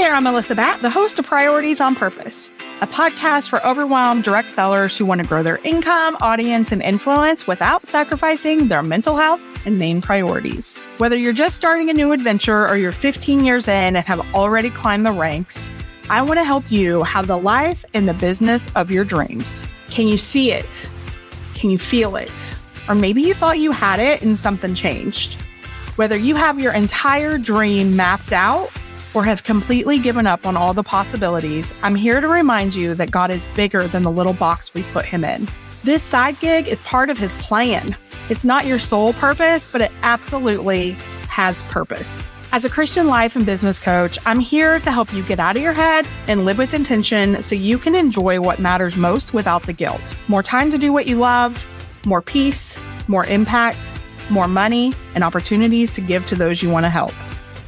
there, I'm Melissa Batt, the host of Priorities on Purpose, a podcast for overwhelmed direct sellers who want to grow their income, audience, and influence without sacrificing their mental health and main priorities. Whether you're just starting a new adventure or you're 15 years in and have already climbed the ranks, I want to help you have the life and the business of your dreams. Can you see it? Can you feel it? Or maybe you thought you had it and something changed. Whether you have your entire dream mapped out or have completely given up on all the possibilities, I'm here to remind you that God is bigger than the little box we put him in. This side gig is part of his plan. It's not your sole purpose, but it absolutely has purpose. As a Christian life and business coach, I'm here to help you get out of your head and live with intention so you can enjoy what matters most without the guilt. More time to do what you love, more peace, more impact, more money, and opportunities to give to those you want to help.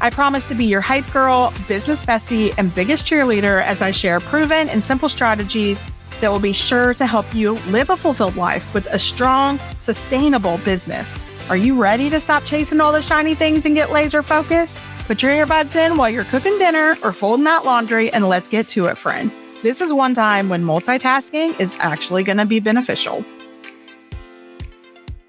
I promise to be your hype girl, business bestie, and biggest cheerleader as I share proven and simple strategies that will be sure to help you live a fulfilled life with a strong, sustainable business. Are you ready to stop chasing all the shiny things and get laser focused? Put your earbuds in while you're cooking dinner or folding out laundry, and let's get to it, friend. This is one time when multitasking is actually going to be beneficial.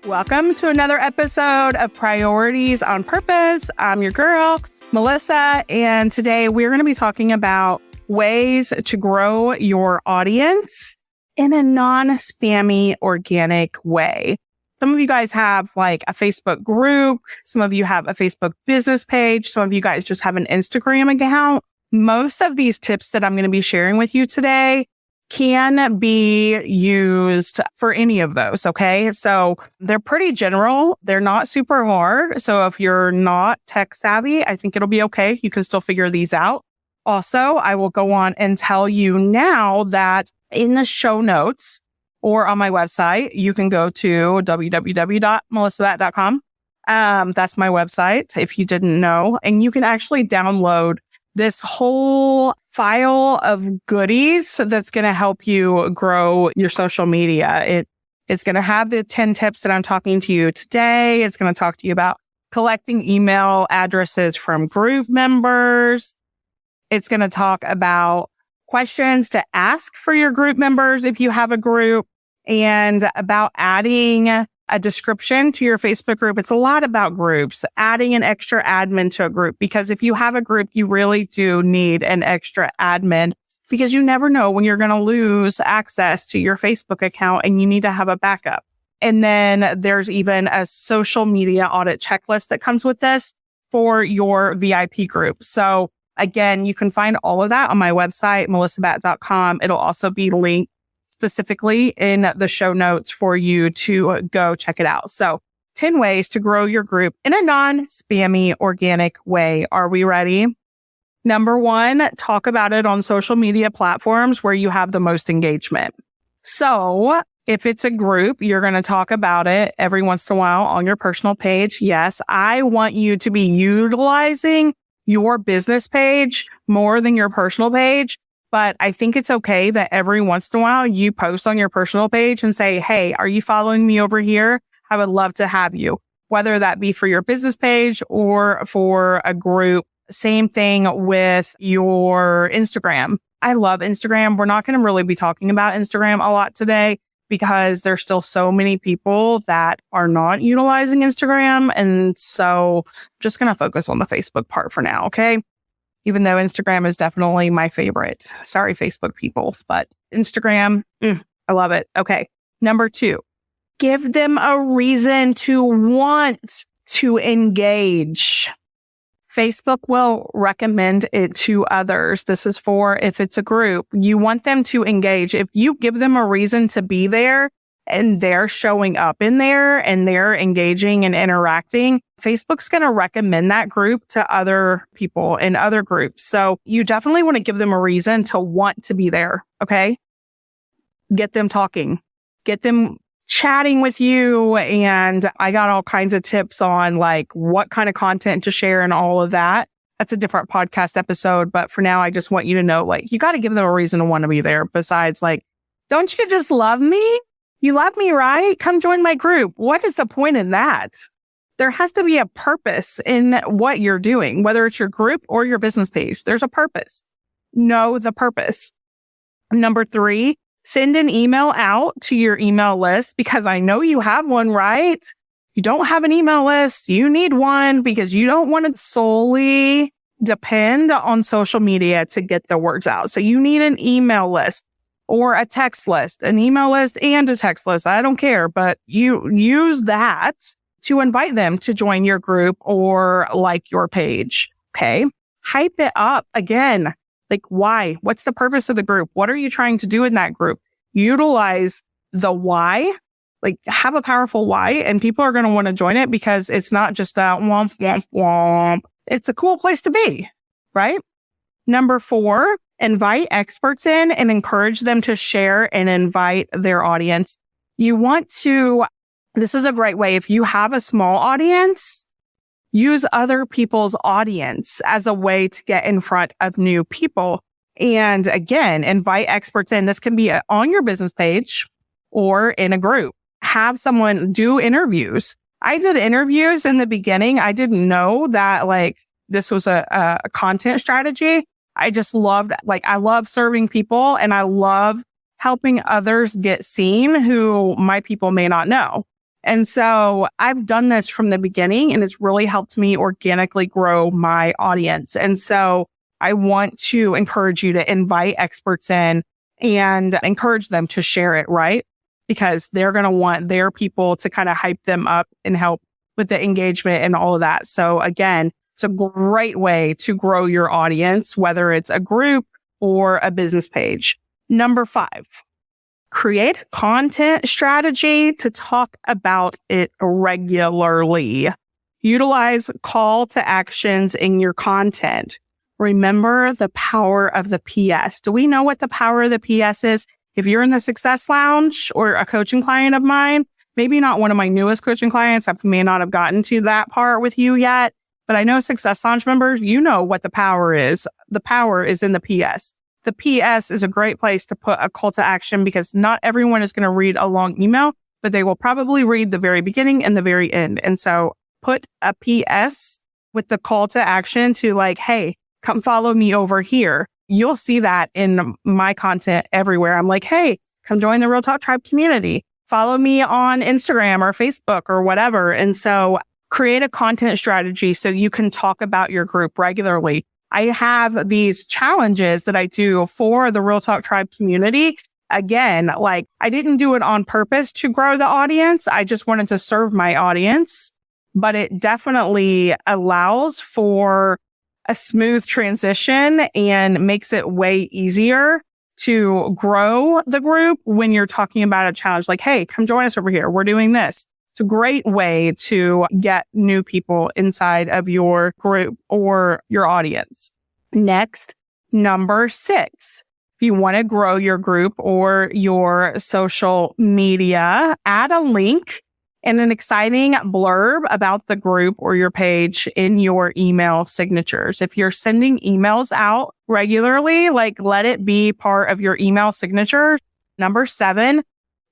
Welcome to another episode of Priorities on Purpose. I'm your girl, Melissa, and today we're going to be talking about ways to grow your audience in a non-spammy, organic way. Some of you guys have like a Facebook group. Some of you have a Facebook business page. Some of you guys just have an Instagram account. Most of these tips that I'm going to be sharing with you today can be used for any of those, okay? So they're pretty general. They're not super hard. So if you're not tech savvy, I think it'll be okay. You can still figure these out. Also, I will go on and tell you now that in the show notes or on my website, you can go to www.melissabatt.com. That's my website, if you didn't know. And you can actually download this whole file of goodies that's going to help you grow your social media. It's going to have the 10 tips that I'm talking to you today. It's going to talk to you about collecting email addresses from group members. It's going to talk about questions to ask for your group members if you have a group, and about adding a description to your Facebook group. It's a lot about groups, adding an extra admin to a group, because if you have a group, you really do need an extra admin, because you never know when you're going to lose access to your Facebook account and you need to have a backup. And then there's even a social media audit checklist that comes with this for your VIP group. So again, you can find all of that on my website, melissabatt.com. It'll also be linked specifically in the show notes for you to go check it out. So 10 ways to grow your group in a non-spammy, organic way. Are we ready? Number 1, talk about it on social media platforms where you have the most engagement. So if it's a group, you're going to talk about it every once in a while on your personal page. Yes, I want you to be utilizing your business page more than your personal page. But I think it's okay that every once in a while you post on your personal page and say, hey, are you following me over here? I would love to have you, whether that be for your business page or for a group. Same thing with your Instagram. I love Instagram. We're not going to really be talking about Instagram a lot today because there's still so many people that are not utilizing Instagram. And so I'm just going to focus on the Facebook part for now. Okay. Even though Instagram is definitely my favorite. Sorry, Facebook people, but Instagram, I love it. Okay. Number 2, give them a reason to want to engage. Facebook will recommend it to others. This is for if it's a group, you want them to engage. If you give them a reason to be there and they're showing up in there and they're engaging and interacting, Facebook's going to recommend that group to other people in other groups. So you definitely want to give them a reason to want to be there. Okay. Get them talking, get them chatting with you. And I got all kinds of tips on like what kind of content to share and all of that. That's a different podcast episode. But for now, I just want you to know, like, you got to give them a reason to want to be there besides like, don't you just love me? You love me, right? Come join my group. What is the point in that? There has to be a purpose in what you're doing, whether it's your group or your business page. There's a purpose. Know the purpose. Number 3, send an email out to your email list, because I know you have one, right? You don't have an email list. You need one, because you don't want to solely depend on social media to get the words out. So you need an email list or a text list, an email list and a text list. I don't care, but you use that to invite them to join your group or like your page. Okay. Hype it up again. Like, why? What's the purpose of the group? What are you trying to do in that group? Utilize the why, like have a powerful why, and people are going to want to join it, because it's not just a womp, womp, womp. It's a cool place to be, right? Number 4, invite experts in and encourage them to share and invite their audience. This is a great way. If you have a small audience, use other people's audience as a way to get in front of new people. And again, invite experts in. This can be on your business page or in a group. Have someone do interviews. I did interviews in the beginning. I didn't know that this was a content strategy. I just loved, I love serving people, and I love helping others get seen who my people may not know. And so I've done this from the beginning, and it's really helped me organically grow my audience. And so I want to encourage you to invite experts in and encourage them to share it, right? Because they're going to want their people to kind of hype them up and help with the engagement and all of that. So again, it's a great way to grow your audience, whether it's a group or a business page. Number 5, create a content strategy to talk about it regularly. Utilize call to actions in your content. Remember the power of the PS. Do we know what the power of the PS is? If you're in the Success Lounge or a coaching client of mine, maybe not one of my newest coaching clients, I may not have gotten to that part with you yet, but I know Success Lounge members, you know what the power is. The power is in the PS. The PS is a great place to put a call to action, because not everyone is going to read a long email, but they will probably read the very beginning and the very end. And so put a PS with the call to action to hey, come follow me over here. You'll see that in my content everywhere. I'm like, hey, come join the Real Talk Tribe community. Follow me on Instagram or Facebook or whatever. And so create a content strategy so you can talk about your group regularly. I have these challenges that I do for the Real Talk Tribe community. Again, I didn't do it on purpose to grow the audience. I just wanted to serve my audience, but it definitely allows for a smooth transition and makes it way easier to grow the group when you're talking about a challenge. Hey, come join us over here. We're doing this. It's a great way to get new people inside of your group or your audience. Next, number 6. If you want to grow your group or your social media, add a link and an exciting blurb about the group or your page in your email signatures. If you're sending emails out regularly, let it be part of your email signature. Number 7,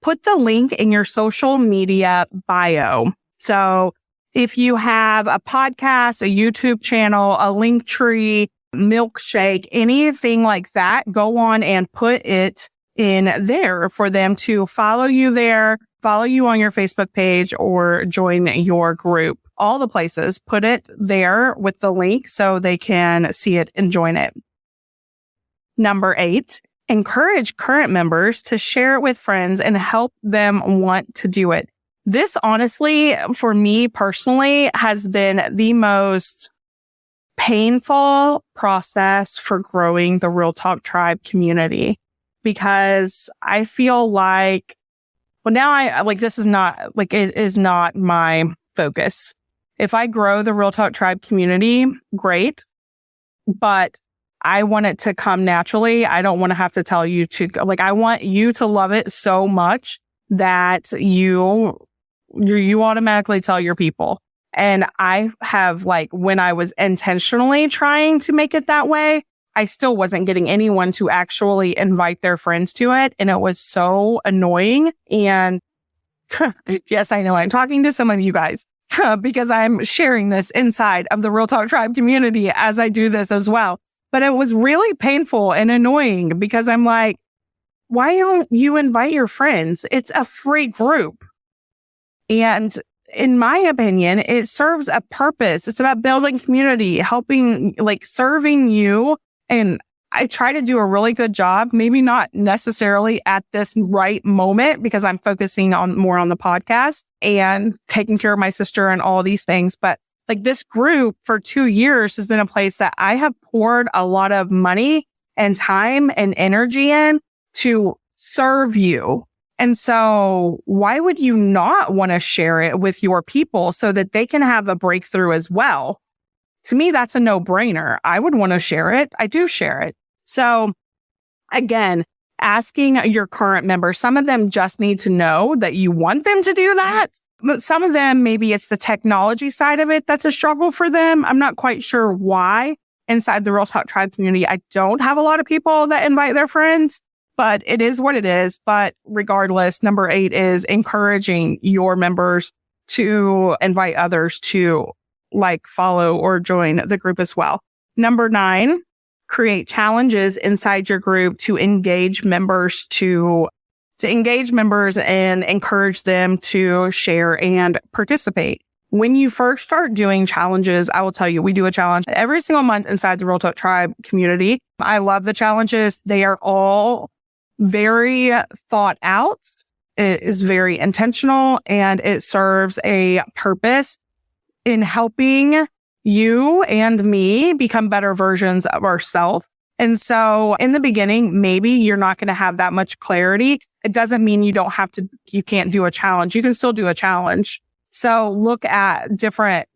put the link in your social media bio. So if you have a podcast, a YouTube channel, a link tree, milkshake, anything like that, go on and put it in there for them to follow you there, follow you on your Facebook page, or join your group. All the places, put it there with the link so they can see it and join it. Number 8, encourage current members to share it with friends and help them want to do it. This honestly, for me personally, has been the most painful process for growing the Real Talk Tribe community, because I feel this is not, it is not my focus. If I grow the Real Talk Tribe community, great, but I want it to come naturally. I don't want to have to tell you to, I want you to love it so much that you automatically tell your people. And I have, when I was intentionally trying to make it that way, I still wasn't getting anyone to actually invite their friends to it. And it was so annoying. And yes, I know I'm talking to some of you guys. because I'm sharing this inside of the Real Talk Tribe community as I do this as well. But it was really painful and annoying because I'm like, why don't you invite your friends? It's a free group. And in my opinion, it serves a purpose. It's about building community, helping, like serving you. And I try to do a really good job, maybe not necessarily at this right moment because I'm focusing on more on the podcast and taking care of my sister and all these things. But like this group for 2 years has been a place that I have poured a lot of money and time and energy in to serve you. And so why would you not want to share it with your people so that they can have a breakthrough as well? To me, that's a no-brainer. I would want to share it. I do share it. So again, asking your current members, some of them just need to know that you want them to do that. But some of them, maybe it's the technology side of it that's a struggle for them. I'm not quite sure why. Inside the Real Talk Tribe community, I don't have a lot of people that invite their friends, but it is what it is. But regardless, number 8 is encouraging your members to invite others to like, follow, or join the group as well. Number 9, create challenges inside your group to engage members and encourage them to share and participate. When you first start doing challenges, I will tell you, we do a challenge every single month inside the Real Talk Tribe community. I love the challenges. They are all very thought out. It is very intentional and it serves a purpose in helping you and me become better versions of ourselves. And so in the beginning, maybe you're not going to have that much clarity. It doesn't mean you can't do a challenge. You can still do a challenge. So look at different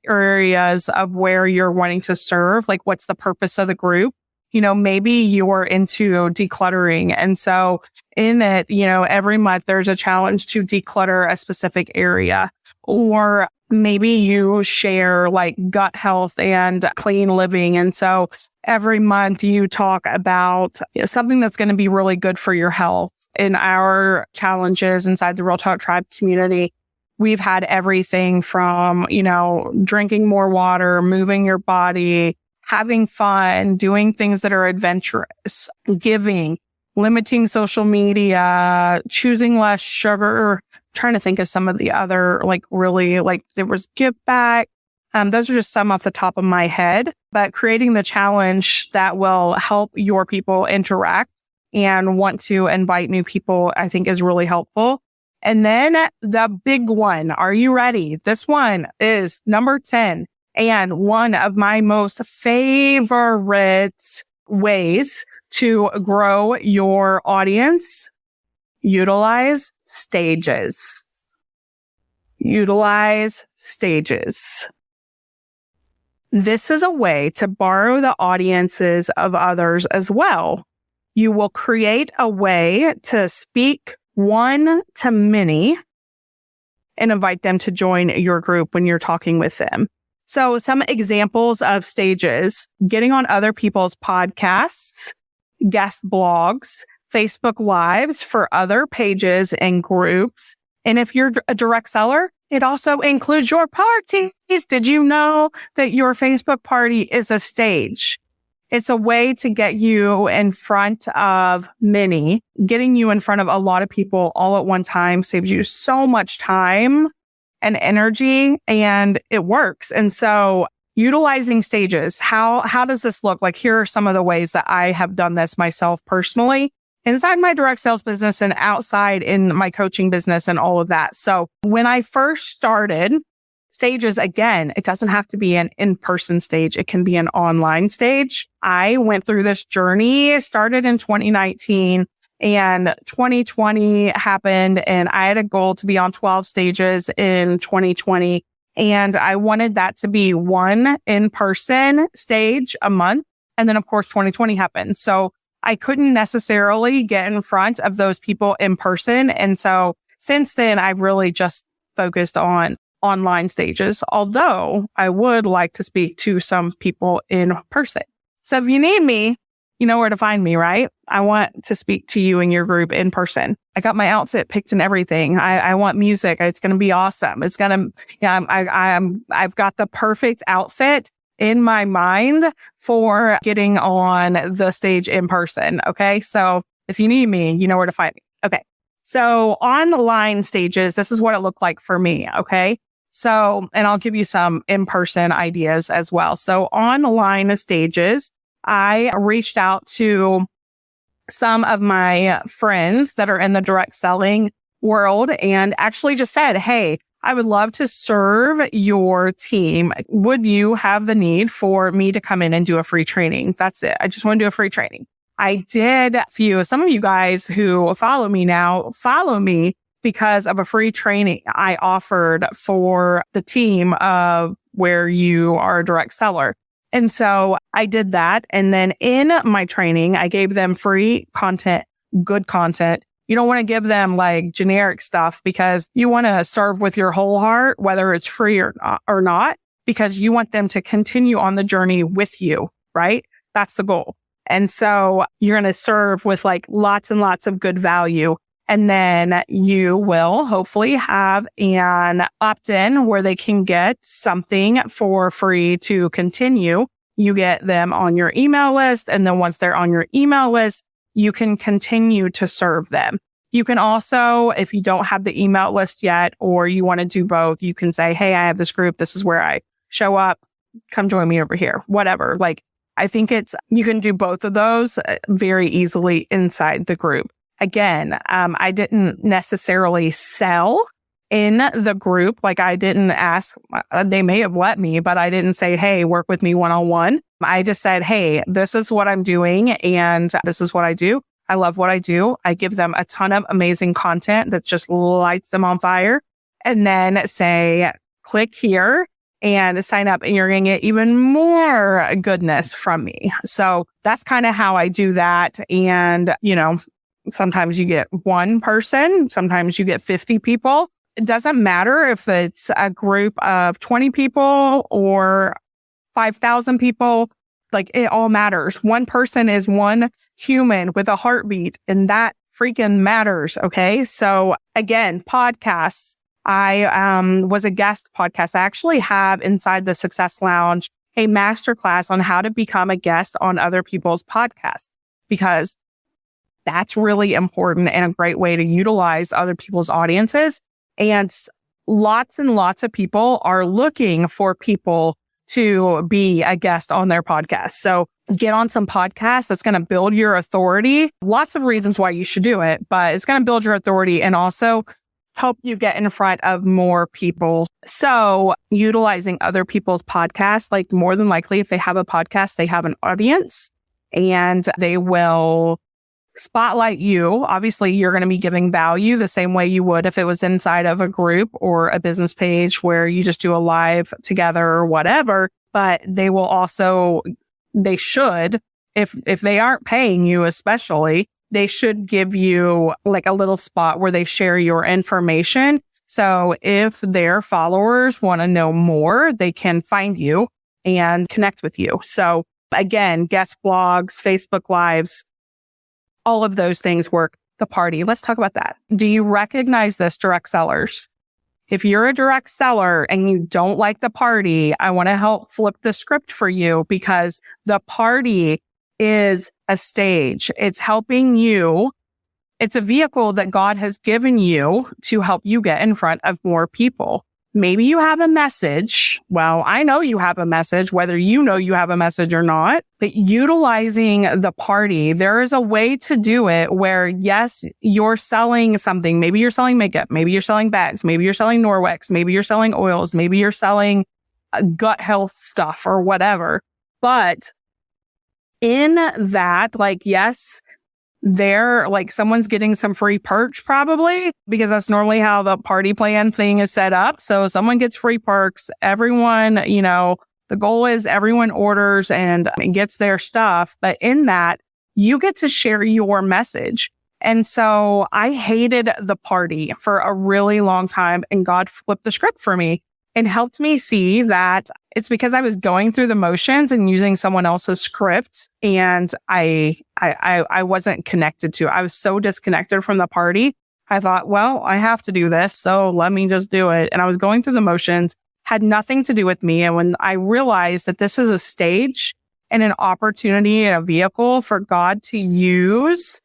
areas of where you're wanting to serve. Like, what's the purpose of the group? Maybe you're into decluttering. And so in it, every month there's a challenge to declutter a specific area. Or maybe you share like gut health and clean living. And so every month you talk about something that's going to be really good for your health. In our challenges inside the Real Talk Tribe community, we've had everything from, drinking more water, moving your body, having fun, doing things that are adventurous, giving, limiting social media, choosing less sugar. Trying to think of some of the other, there was give back. Those are just some off the top of my head, but creating the challenge that will help your people interact and want to invite new people, I think is really helpful. And then the big one, are you ready? This one is number 10 and one of my most favorite ways to grow your audience. Utilize stages. Utilize stages. This is a way to borrow the audiences of others as well. You will create a way to speak one to many and invite them to join your group when you're talking with them. So some examples of stages: getting on other people's podcasts, guest blogs, Facebook Lives for other pages and groups. And if you're a direct seller, it also includes your parties. Did you know that your Facebook party is a stage? It's a way to get you in front of many. Getting you in front of a lot of people all at one time saves you so much time and energy, and it works. And so utilizing stages, how does this look? Like, here are some of the ways that I have done this myself personally inside my direct sales business and outside in my coaching business and all of that. So when I first started, stages, again, it doesn't have to be an in-person stage. It can be an online stage. I went through this journey, started in 2019, and 2020 happened, and I had a goal to be on 12 stages in 2020. And I wanted that to be one in-person stage a month. And then, of course, 2020 happened. So I couldn't necessarily get in front of those people in person. And so since then, I've really just focused on online stages, although I would like to speak to some people in person. So if you need me, You know where to find me, right? I want to speak to you and your group in person. I got my outfit picked and everything. I want music. It's going to be awesome. It's going to, I've got the perfect outfit in my mind for getting on the stage in person. Okay. So if you need me, you know where to find me. Okay. So online stages, this is what it looked like for me. Okay. So, and I'll give you some in-person ideas as well. So online stages, I reached out to some of my friends that are in the direct selling world and actually just said, hey, I would love to serve your team. Would you have the need for me to come in and do a free training? That's it. I just want to do a free training. I did some of you guys who follow me now, follow me because of a free training I offered for the team of where you are a direct seller. And so I did that. And then in my training, I gave them free content, good content. You don't want to give them like generic stuff because you want to serve with your whole heart, whether it's free or not, because you want them to continue on the journey with you, right? That's the goal. And so you're going to serve with like lots and lots of good value. And then you will hopefully have an opt-in where they can get something for free to continue. You get them on your email list. And then once they're on your email list, you can continue to serve them. You can also, if you don't have the email list yet, or you want to do both, you can say, hey, I have this group. This is where I show up. Come join me over here, whatever. Like, I think you can do both of those very easily inside the group. Again, I didn't necessarily sell in the group. Like I didn't ask, they may have let me, but I didn't say, hey, work with me one-on-one. I just said, hey, this is what I'm doing and this is what I do. I love what I do. I give them a ton of amazing content that just lights them on fire. And then say, click here and sign up and you're going to get even more goodness from me. So that's kind of how I do that. And, sometimes you get one person, sometimes you get 50 people. It doesn't matter if it's a group of 20 people or 5,000 people. Like it all matters. One person is one human with a heartbeat and that freaking matters. Okay. So again, podcasts. I was a guest podcast. I actually have inside the Success Lounge a masterclass on how to become a guest on other people's podcasts because that's really important and a great way to utilize other people's audiences. And lots of people are looking for people to be a guest on their podcast. So get on some podcasts that's going to build your authority. Lots of reasons why you should do it, but it's going to build your authority and also help you get in front of more people. So utilizing other people's podcasts, like more than likely, if they have a podcast, they have an audience and they will spotlight you. Obviously, you're going to be giving value the same way you would if it was inside of a group or a business page where you just do a live together or whatever. But they will also, they should, if they aren't paying you, especially, they should give you like a little spot where they share your information. So if their followers want to know more, they can find you and connect with you. So again, guest blogs, Facebook Lives, all of those things work. The party. Let's talk about that. Do you recognize this, direct sellers? If you're a direct seller and you don't like the party, I want to help flip the script for you because the party is a stage. It's helping you. It's a vehicle that God has given you to help you get in front of more people. Maybe you have a message. Well, I know you have a message, whether you know you have a message or not, but utilizing the party, there is a way to do it where, yes, you're selling something. Maybe you're selling makeup. Maybe you're selling bags. Maybe you're selling Norwex. Maybe you're selling oils. Maybe you're selling gut health stuff or whatever. But in that, like, yes, they're like someone's getting some free perks probably because that's normally how the party plan thing is set up. So someone gets free perks. Everyone, the goal is everyone orders and gets their stuff. But in that, you get to share your message. And so I hated the party for a really long time and God flipped the script for me. and helped me see that it's because I was going through the motions and using someone else's script, and I wasn't connected to it. I was so disconnected from the party. I thought, well, I have to do this, so let me just do it. And I was going through the motions, had nothing to do with me. And when I realized that this is a stage and an opportunity and a vehicle for God to use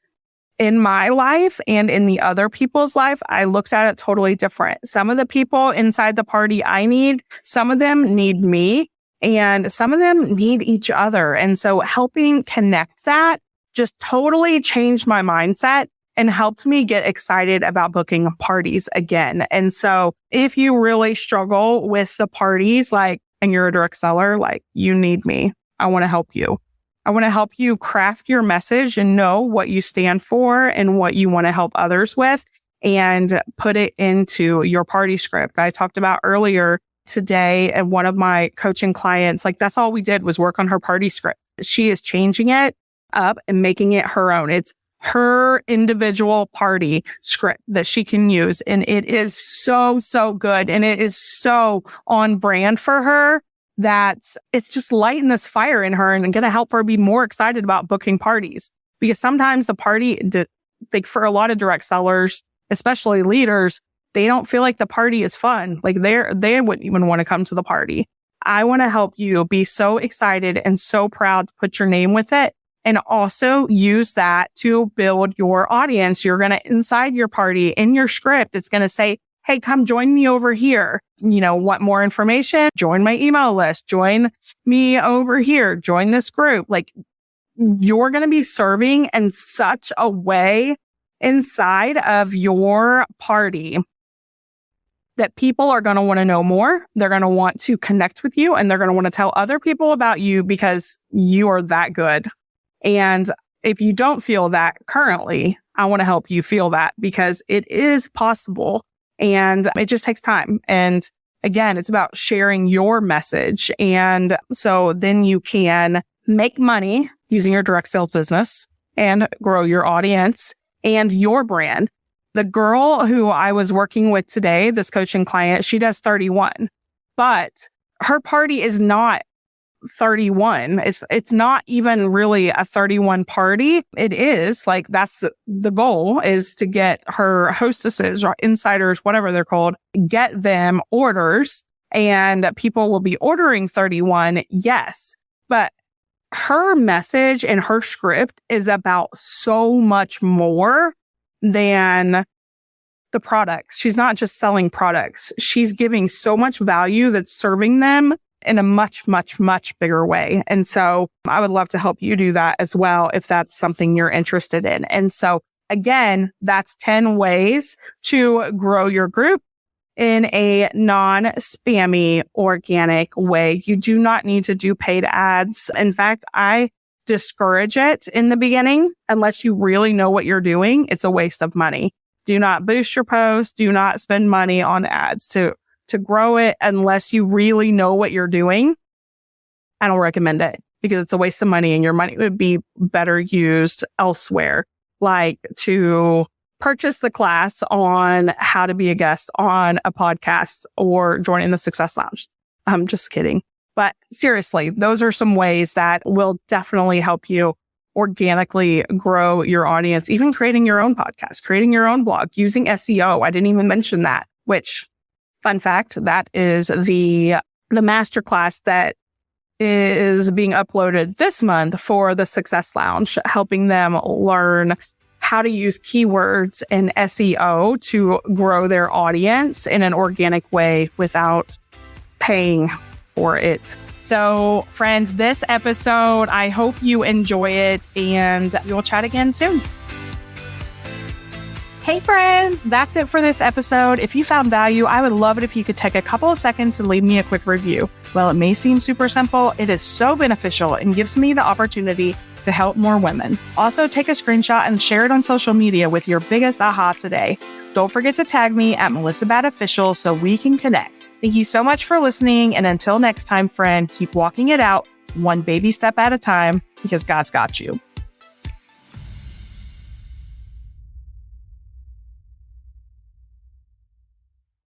in my life and in the other people's life, I looked at it totally different. Some of the people inside the party I need, some of them need me, and some of them need each other. And so helping connect that just totally changed my mindset and helped me get excited about booking parties again. And so if you really struggle with the parties, and you're a direct seller, you need me. I want to help you. I want to help you craft your message and know what you stand for and what you want to help others with, and put it into your party script. I talked about earlier today, and one of my coaching clients, that's all we did was work on her party script. She is changing it up and making it her own. It's her individual party script that she can use. And it is so, so good. And it is so on brand for her that it's just lighting this fire in her and going to help her be more excited about booking parties. Because sometimes the party, for a lot of direct sellers, especially leaders, they don't feel like the party is fun. They wouldn't even want to come to the party. I want to help you be so excited and so proud to put your name with it, and also use that to build your audience. You're going to, inside your party, in your script, it's going to say, hey, come join me over here. Want more information? Join my email list. Join me over here. Join this group. You're going to be serving in such a way inside of your party that people are going to want to know more. They're going to want to connect with you, and they're going to want to tell other people about you because you are that good. And if you don't feel that currently, I want to help you feel that, because it is possible and it just takes time. And again, it's about sharing your message. And so then you can make money using your direct sales business and grow your audience and your brand. The girl who I was working with today, this coaching client, she does 31, but her party is not 31. It's not even really a 31 party. It is that's the goal, is to get her hostesses or insiders, whatever they're called, get them orders, and people will be ordering 31. Yes. But her message and her script is about so much more than the products. She's not just selling products. She's giving so much value that's serving them in a much, much, much bigger way. And so I would love to help you do that as well, if that's something you're interested in. And so again, that's 10 ways to grow your group in a non-spammy, organic way. You do not need to do paid ads. In fact, I discourage it in the beginning. Unless you really know what you're doing, it's a waste of money. Do not boost your posts. Do not spend money on ads to grow it unless you really know what you're doing. I don't recommend it, because it's a waste of money, and your money would be better used elsewhere, like to purchase the class on how to be a guest on a podcast or joining the Success Lounge. I'm just kidding. But seriously, those are some ways that will definitely help you organically grow your audience, even creating your own podcast, creating your own blog, using SEO. I didn't even mention that, which, fun fact, that is the masterclass that is being uploaded this month for the Success Lounge, helping them learn how to use keywords and SEO to grow their audience in an organic way without paying for it. So, friends, this episode, I hope you enjoy it, and we'll chat again soon. Hey friends, that's it for this episode. If you found value, I would love it if you could take a couple of seconds and leave me a quick review. While it may seem super simple, it is so beneficial and gives me the opportunity to help more women. Also, take a screenshot and share it on social media with your biggest aha today. Don't forget to tag me at Melissa Bad Official so we can connect. Thank you so much for listening. And until next time, friend, keep walking it out one baby step at a time, because God's got you.